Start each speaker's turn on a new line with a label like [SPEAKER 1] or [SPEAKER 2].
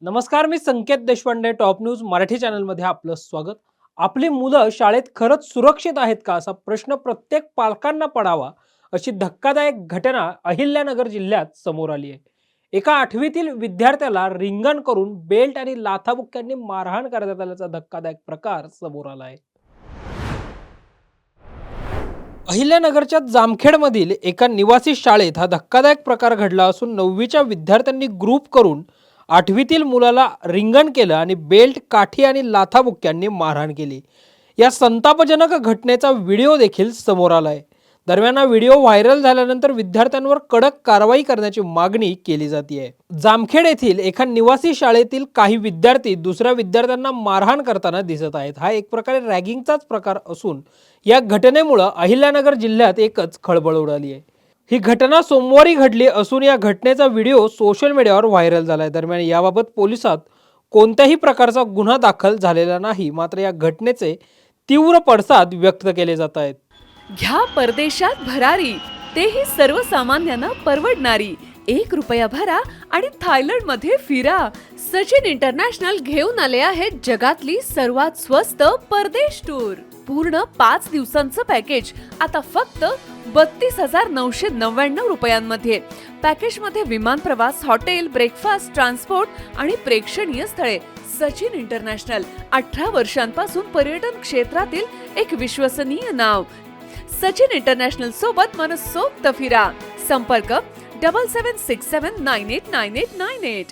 [SPEAKER 1] नमस्कार, मी संकेत Deshpande. Top news Marathi चॅनलमध्ये आपलं स्वागत. आपली मुलं शाळेत खरंच सुरक्षित आहेत का, असा प्रश्न प्रत्येक पालकांना पडावा, अशी धक्कादायक घटना अहिल्यानगर जिल्ह्यात समोर आली आहे. एका 8वीतील विद्यार्थ्याला रिंगण करून बेल्ट आणि लाथाबुक्क्यांनी मारहाण करण्यात आल्याचा धक्कादायक प्रकार समोर आला आहे. अहिल्यानगरच्या जामखेडमधील एका निवासी शाळेत हा धक्कादायक प्रकार घडला असून 9वीच्या विद्यार्थ्यांनी ग्रुप करून 8वीतील मुलाला रिंगण केलं आणि बेल्ट, काठी आणि लाथाबुक्क्यांनी मारहाण केली. या संतापजनक घटनेचा व्हिडिओ देखील समोर आला आहे. दरम्यान हा व्हिडिओ व्हायरल झाल्यानंतर विद्यार्थ्यांवर कडक कारवाई करण्याची मागणी केली जाते. जामखेड येथील एका निवासी शाळेतील काही विद्यार्थी दुसऱ्या विद्यार्थ्यांना मारहाण करताना दिसत आहेत. हा एक प्रकारे रॅगिंगचाच प्रकार असून या घटनेमुळे अहिल्यानगर जिल्ह्यात एकच खळबळ उडाली आहे. ही घटना सोमवारी घडली असून या घटनेचा व्हिडिओ सोशल मीडियावर व्हायरल झालाय. दरम्यान याबाबत पोलिसात कोणत्याही प्रकारचा गुन्हा दाखल झालेला नाही. मात्र या घटनेचे तीव्र पडसाद व्यक्त केले जात आहेत.
[SPEAKER 2] घ्या परदेशात भरारी, तेही सर्वसामान्यांना परवडणारी. 1 रुपया भरा आणि थायलंडमध्ये फिरा. सचिन इंटरनॅशनल घेऊन आले आहेत जगातली सर्वात स्वस्त परदेश टूर. पूर्ण 5 दिवसांचं पॅकेज आता फक्त 32,999 रुपयांमध्ये. पॅकेजमध्ये विमान प्रवास, हॉटेल, ब्रेकफास्ट, ट्रान्सपोर्ट आणि प्रेक्षणीय स्थळे. सचिन इंटरनॅशनल 18 वर्षांपासून पर्यटन क्षेत्रातील एक विश्वसनीय नाव. सचिन इंटरनॅशनल सोबत मनसोक्त फिरा. संपर्क 7767989898.